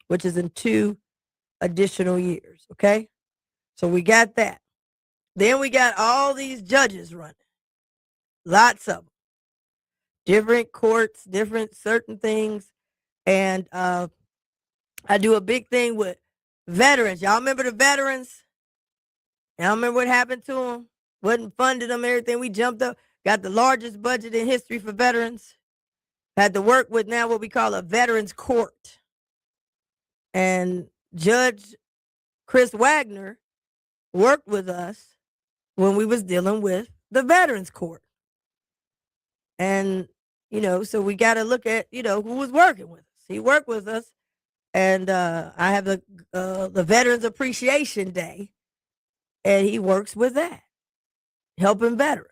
which is in 2 additional years. Okay. So we got that. Then we got all these judges running. Lots of them. Different courts, different certain things. And I do a big thing with veterans. Y'all remember the veterans? Y'all remember what happened to them? Wasn't funded them, everything. We jumped up, got the largest budget in history for veterans. Had to work with now what we call a veterans court. And Judge Chris Wagner worked with us when we was dealing with the veterans court. And, so we got to look at, who was working with us. He worked with us. And I have the Veterans Appreciation Day. And he works with that, helping veterans.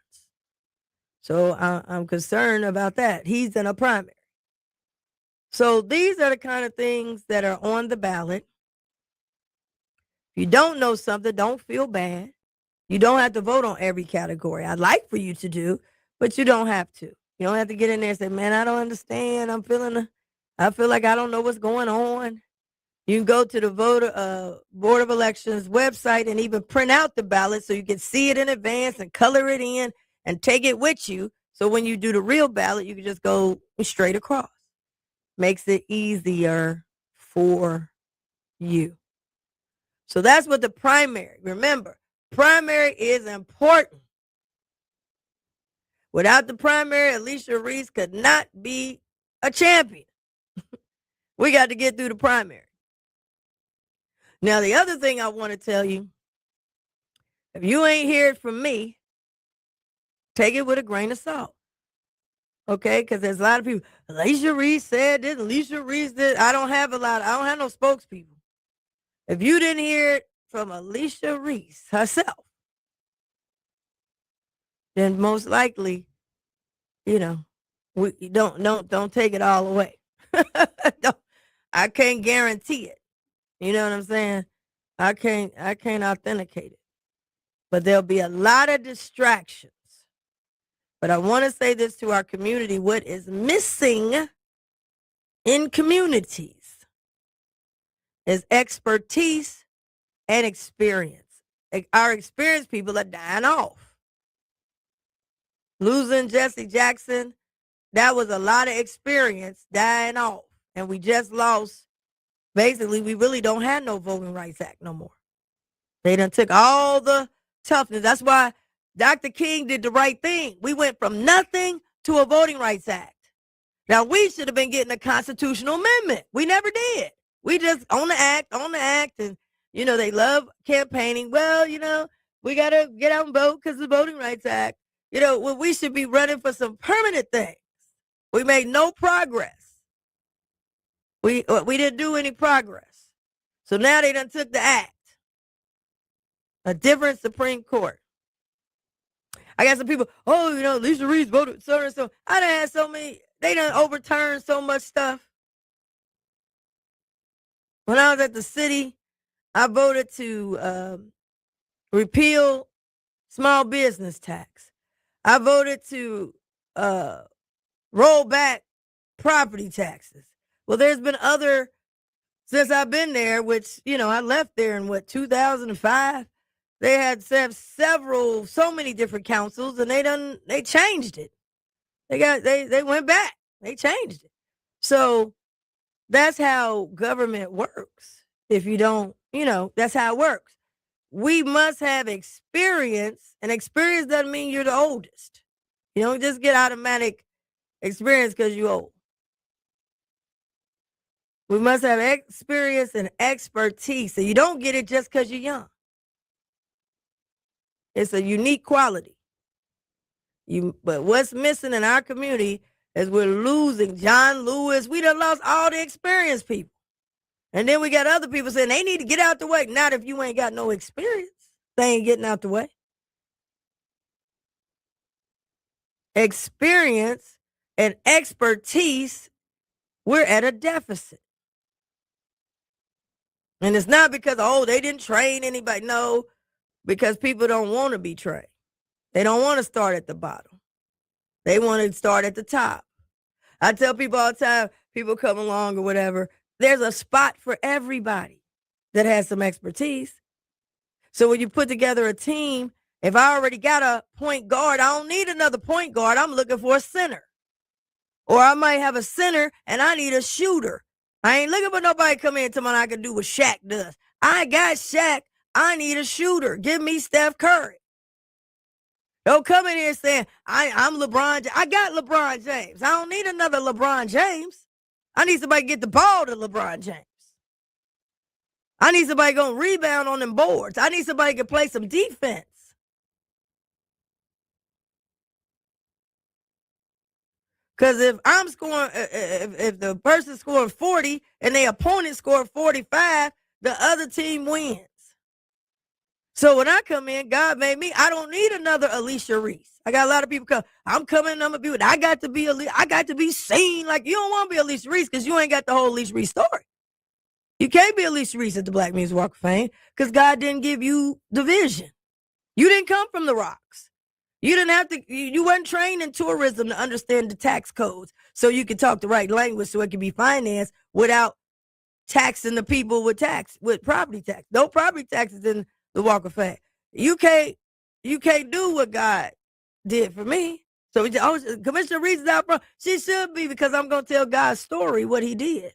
So I'm concerned about that. He's in a primary. So these are the kind of things that are on the ballot. If you don't know something, don't feel bad. You don't have to vote on every category. I'd like for you to do, but you don't have to. You don't have to get in there and say, man, I don't understand. I feel like I don't know what's going on. You can go to the Board of Elections website and even print out the ballot so you can see it in advance and color it in and take it with you. So when you do the real ballot, you can just go straight across. Makes it easier for you. So that's what the primary. Remember, primary is important. Without the primary, Alicia Reece could not be a champion. We got to get through the primary. Now, the other thing I want to tell you, if you ain't heard from me, take it with a grain of salt. Okay? Because there's a lot of people, Alicia Reece said this, Alicia Reece did. I don't have no spokespeople. If you didn't hear it from Alicia Reece herself, then most likely, we don't take it all away. I can't guarantee it. You know what I'm saying? I can't authenticate it. But there'll be a lot of distractions. But I want to say this to our community. What is missing in communities is expertise and experience. Our experienced people are dying off. Losing Jesse Jackson, that was a lot of experience dying off. And we just lost. Basically, we really don't have no Voting Rights Act no more. They done took all the toughness. That's why Dr. King did the right thing. We went from nothing to a Voting Rights Act. Now, we should have been getting a constitutional amendment. We never did. We just on the act. And, they love campaigning. Well, we got to get out and vote because of the Voting Rights Act. We should be running for some permanent things. We made no progress. We didn't do any progress. So now they done took the act. A different Supreme Court. I got some people, Alicia Reece voted so and so. I done had so many, they done overturned so much stuff. When I was at the city, I voted to repeal small business tax. I voted to roll back property taxes. Well, there's been other, since I've been there, which, I left there in 2005. They had several, so many different councils, and they changed it. They went back. They changed it. So that's how government works. If you don't, that's how it works. We must have experience, and experience doesn't mean you're the oldest. You don't just get automatic experience because you're old. We must have experience and expertise. So you don't get it just because you're young. It's a unique quality. But what's missing in our community is we're losing John Lewis. We done lost all the experienced people. And then we got other people saying they need to get out the way. Not if you ain't got no experience. They ain't getting out the way. Experience and expertise, we're at a deficit. And it's not because, they didn't train anybody. No, because people don't want to be trained. They don't want to start at the bottom. They want to start at the top. I tell people all the time, people come along or whatever, there's a spot for everybody that has some expertise. So when you put together a team, if I already got a point guard, I don't need another point guard. I'm looking for a center. Or I might have a center and I need a shooter. I ain't looking for nobody come in and tell me I can do what Shaq does. I got Shaq. I need a shooter. Give me Steph Curry. Don't come in here saying, I'm LeBron. I got LeBron James. I don't need another LeBron James. I need somebody to get the ball to LeBron James. I need somebody going to rebound on them boards. I need somebody to play some defense. Because if I'm scoring, if the person scoring 40 and the opponent scored 45, the other team wins. So when I come in, God made me, I don't need another Alicia Reece. I got a lot of people come, I'm coming, I'm going to be with, I got to be seen. Like, you don't want to be Alicia Reece because you ain't got the whole Alicia Reece story. You can't be Alicia Reece at the Black Music Walk of Fame because God didn't give you the vision. You didn't come from the rocks. You didn't have to, you weren't trained in tourism to understand the tax codes so you could talk the right language so it could be financed without taxing the people with property tax. No property taxes in the Walk of Fame. You can't do what God did for me. So Commissioner Reece is out front. She should be, because I'm going to tell God's story, what he did.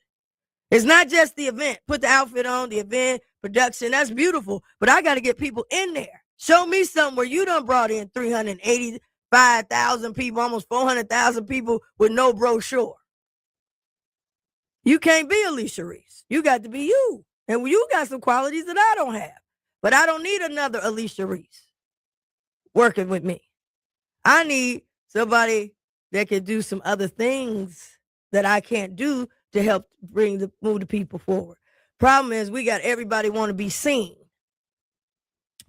It's not just the event. Put the outfit on, the event, production. That's beautiful. But I got to get people in there. Show me something where you done brought in 385,000 people, almost 400,000 people with no brochure. You can't be Alicia Reece. You got to be you. And you got some qualities that I don't have. But I don't need another Alicia Reece working with me. I need somebody that can do some other things that I can't do to help move the people forward. Problem is, we got everybody want to be seen.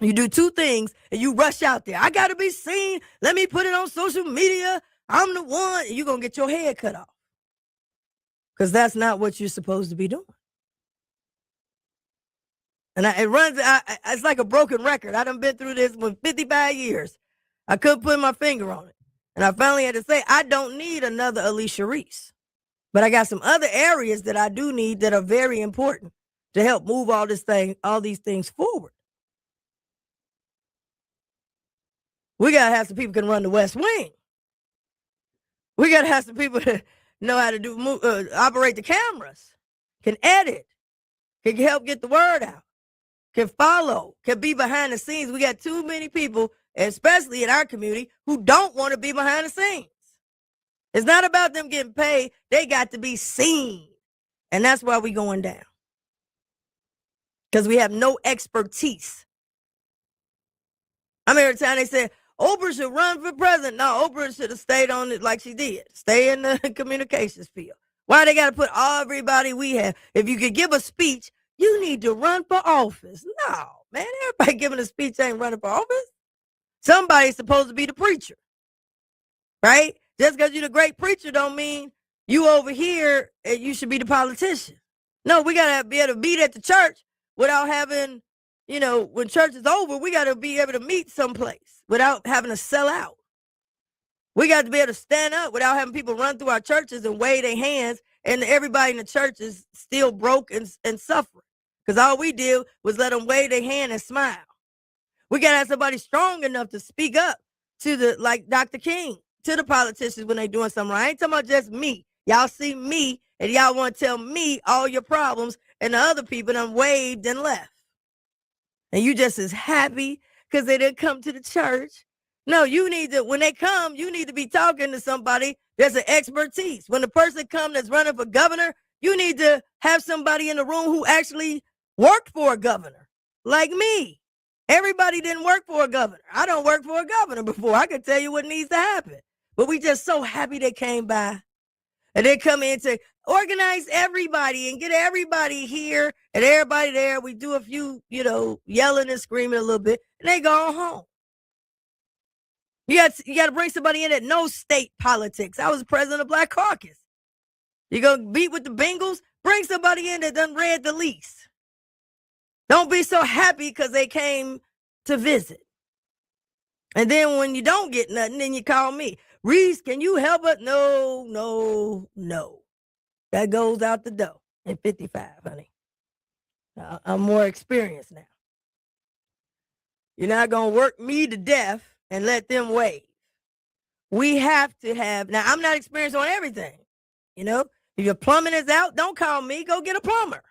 You do two things and you rush out there. I got to be seen. Let me put it on social media. I'm the one. And you're going to get your head cut off. Because that's not what you're supposed to be doing. And it's like a broken record. I done been through this for 55 years. I couldn't put my finger on it. And I finally had to say, I don't need another Alicia Reece. But I got some other areas that I do need that are very important to help move all these things forward. We got to have some people who can run the West Wing. We got to have some people that know how to operate the cameras, can edit, can help get the word out, can follow, can be behind the scenes. We got too many people, especially in our community, who don't want to be behind the scenes. It's not about them getting paid. They got to be seen. And that's why we're going down. Because we have no expertise. I mean, every time they say, Oprah should run for president. No, Oprah should have stayed on it like she did. Stay in the communications field. Why they got to put everybody we have? If you could give a speech, you need to run for office. No, man, everybody giving a speech ain't running for office. Somebody's supposed to be the preacher, right? Just because you're the great preacher don't mean you over here and you should be the politician. No, we got to be able to meet at the church without having, when church is over, we got to be able to meet someplace without having to sell out. We got to be able to stand up without having people run through our churches and wave their hands, and everybody in the church is still broke and suffering. Because all we did was let them wave their hand and smile. We got to have somebody strong enough to speak up to like Dr. King, to the politicians when they doing something right. I ain't talking about just me. Y'all see me, and y'all want to tell me all your problems, and the other people done waved and left. And you just as happy because they didn't come to the church. No, you need to, when they come, you need to be talking to somebody that's an expertise. When the person comes that's running for governor, you need to have somebody in the room who actually worked for a governor, like me. Everybody didn't work for a governor. I don't work for a governor before. I could tell you what needs to happen. But we just so happy they came by. And they come in to organize everybody and get everybody here and everybody there. We do a few, yelling and screaming a little bit, and they go home. You got to bring somebody in that knows state politics. I was president of Black Caucus. You going to beat with the Bengals? Bring somebody in that done read the lease. Don't be so happy because they came to visit. And then when you don't get nothing, then you call me. Reece, can you help us? No. That goes out the door in 55, honey. I'm more experienced now. You're not going to work me to death and let them wave. We have to have, now I'm not experienced on everything. If your plumbing is out, don't call me. Go get a plumber.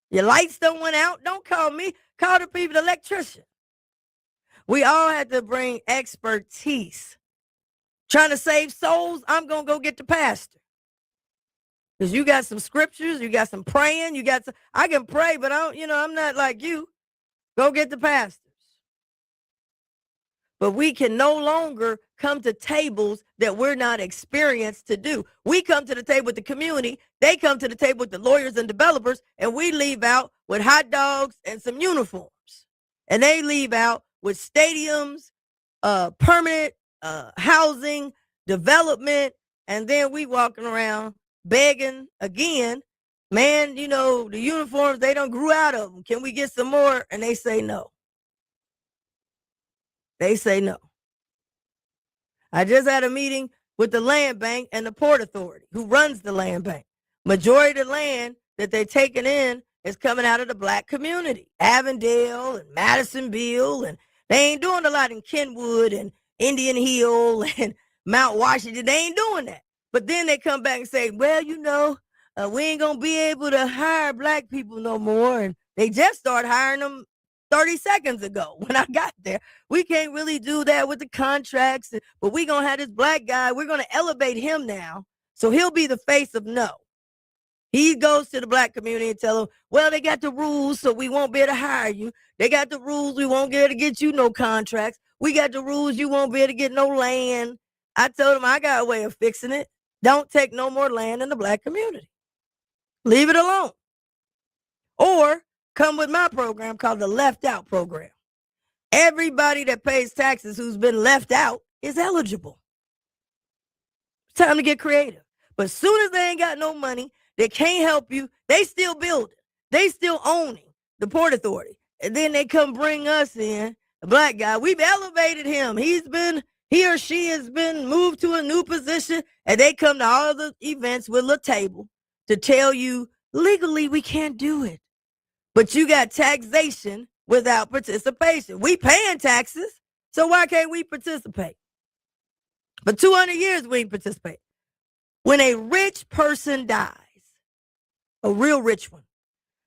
Your lights don't went out, don't call me. Call the people, the electrician. We all had to bring expertise. Trying to save souls, I'm going to go get the pastor. Because you got some scriptures, you got some praying, I can pray, but I'm not like you. Go get the pastors. But we can no longer come to tables that we're not experienced to do. We come to the table with the community. They come to the table with the lawyers and developers, and we leave out with hot dogs and some uniforms. And they leave out with stadiums, permanent housing, development, and then we walking around begging again. Man, the uniforms, they done grew out of them. Can we get some more? And they say no. They say no. I just had a meeting with the land bank and the Port Authority, who runs the land bank. Majority of the land that they're taking in is coming out of the Black community. Avondale and Madisonville, and they ain't doing a lot in Kenwood and Indian Hill and Mount Washington. They ain't doing that. But then they come back and say, well, we ain't going to be able to hire Black people no more. And they just started hiring them 30 seconds ago when I got there. We can't really do that with the contracts, but we're going to have this Black guy. We're going to elevate him now. So he'll be the face of no. He goes to the Black community and tell them, well, they got the rules, so we won't be able to hire you. They got the rules. We won't be able to get you no contracts. We got the rules. You won't be able to get no land. I told him I got a way of fixing it. Don't take no more land in the Black community. Leave it alone. Or come with my program called the Left Out program. Everybody that pays taxes who's been left out is eligible. It's time to get creative. But as soon as they ain't got no money, they can't help you. They still building. They still owning the Port Authority. And then they come bring us in, a Black guy. We've elevated him. He or she has been moved to a new position. And they come to all the events with a table to tell you, legally, we can't do it. But you got taxation without participation. We paying taxes, so why can't we participate? For 200 years, we ain't participate. When a rich person dies, a real rich one,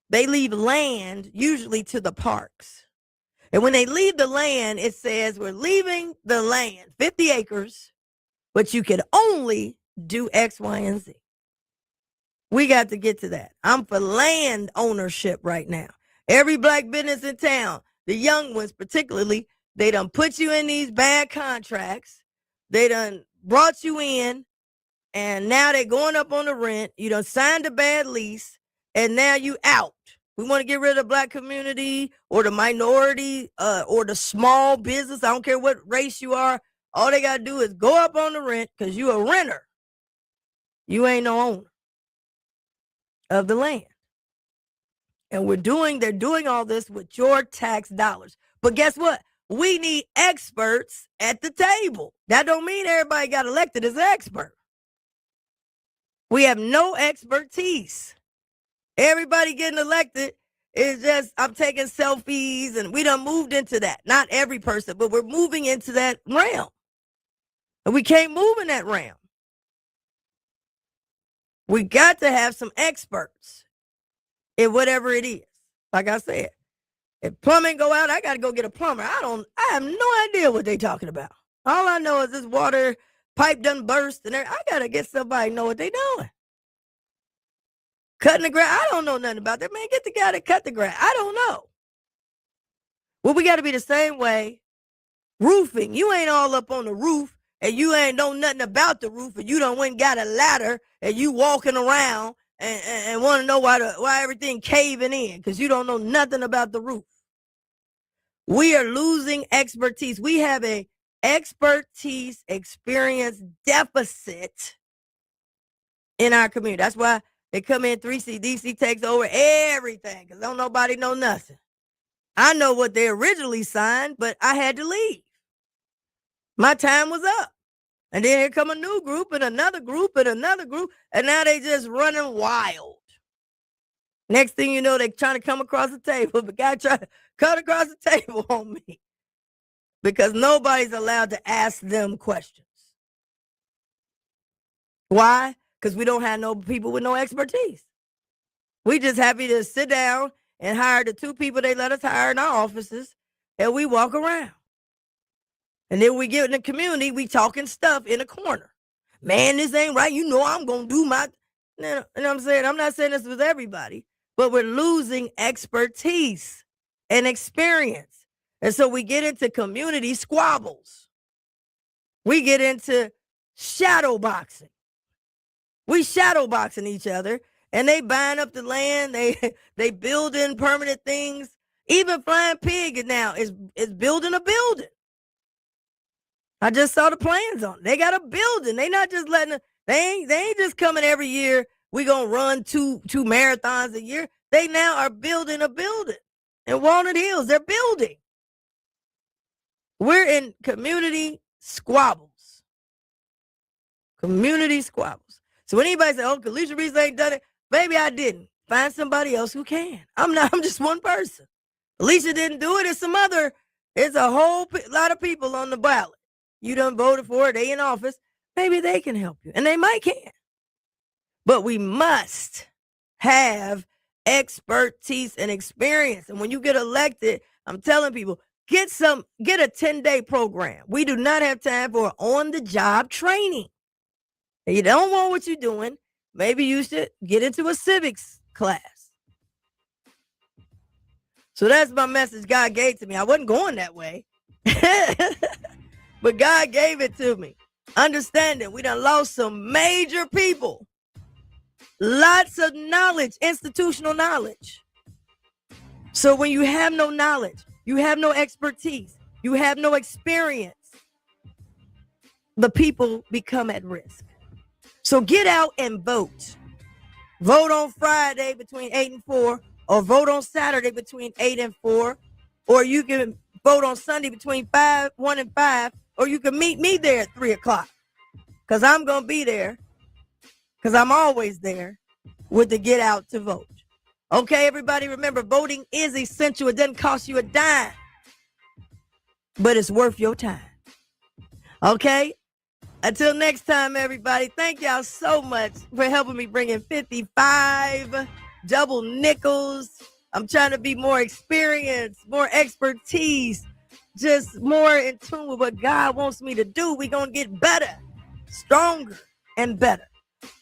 they leave land usually to the parks. And when they leave the land, it says we're leaving the land, 50 acres, but you can only do X, Y, and Z. We got to get to that. I'm for land ownership right now. Every Black business in town, the young ones particularly, they done put you in these bad contracts. They done brought you in, and now they're going up on the rent. You done signed a bad lease, and now you out. We want to get rid of the Black community or the minority or the small business. I don't care what race you are. All they got to do is go up on the rent because you a renter. You ain't no owner of the land. And they're doing all this with your tax dollars. But guess what? we need experts at the table. That don't mean everybody got elected as an expert. We have no expertise. Everybody getting elected is just, I'm taking selfies, and we done moved into that. Not every person, but we're moving into that realm. And we can't move in that realm. We got to have some experts in whatever it is. Like I said, if plumbing go out, I got to go get a plumber. I have no idea what they talking about. All I know is this water pipe done burst, and I got to get somebody to know what they doing. Cutting the grass, I don't know nothing about that. Man, get the guy to cut the grass. I don't know. Well, we got to be the same way. Roofing, you ain't all up on the roof, and you ain't know nothing about the roof, and you done went and got a ladder, and you walking around and want to know why everything caving in, because you don't know nothing about the roof. We are losing expertise. We have a expertise experience deficit in our community. That's why they come in 3C. DC takes over everything because don't nobody know nothing. I know what they originally signed, but I had to leave. My time was up. And then here come a new group and another group and another group, and now they just running wild. Next thing you know, they trying to come across the table. The guy trying to cut across the table on me because nobody's allowed to ask them questions. Why? Because we don't have no people with no expertise. We just happy to sit down and hire the 2 people they let us hire in our offices, and we walk around. And then we get in the community, we talking stuff in a corner. Man, this ain't right. You know I'm going to do my... You know what I'm saying? I'm not saying this with everybody, but we're losing expertise and experience. And so we get into community squabbles. We get into shadow boxing. We shadow boxing each other, and they buying up the land. They building permanent things. Even Flying Pig now is building a building. I just saw the plans on it. They got a building. They not just letting they ain't just coming every year. We gonna run two marathons a year. They now are building a building in Walnut Hills. They're building. We're in community squabbles. Community squabbles. So when anybody say, "Oh, Alicia Reece ain't done it," baby, I didn't. Find somebody else who can. I'm just one person. Alicia didn't do it. It's a whole lot of people on the ballot. You done voted for it. They in office. Maybe they can help you, and they might can. But we must have expertise and experience. And when you get elected, I'm telling people, get a 10-day program. We do not have time for on-the-job training. If you don't want what you're doing, maybe you should get into a civics class. So that's my message God gave to me. I wasn't going that way. But God gave it to me. Understanding we done lost some major people. Lots of knowledge, institutional knowledge. So when you have no knowledge, you have no expertise, you have no experience, the people become at risk. So get out and vote. Vote on Friday between 8 and 4, or vote on Saturday between 8 and 4, or you can vote on Sunday between 1 and 5, or you can meet me there at 3 o'clock, because I'm going to be there, because I'm always there with the get out to vote. Okay, everybody, remember, voting is essential. It doesn't cost you a dime, but it's worth your time. Okay? Until next time, everybody, thank y'all so much for helping me bring in 55 double nickels. I'm trying to be more experienced, more expertise, just more in tune with what God wants me to do. We're going to get better, stronger, and better.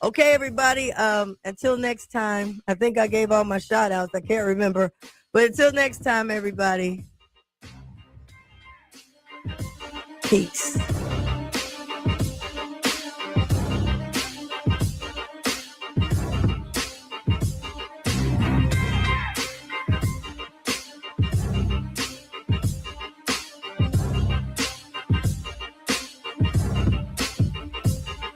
Okay, everybody, until next time. I think I gave all my shout outs. I can't remember. But until next time, everybody, peace.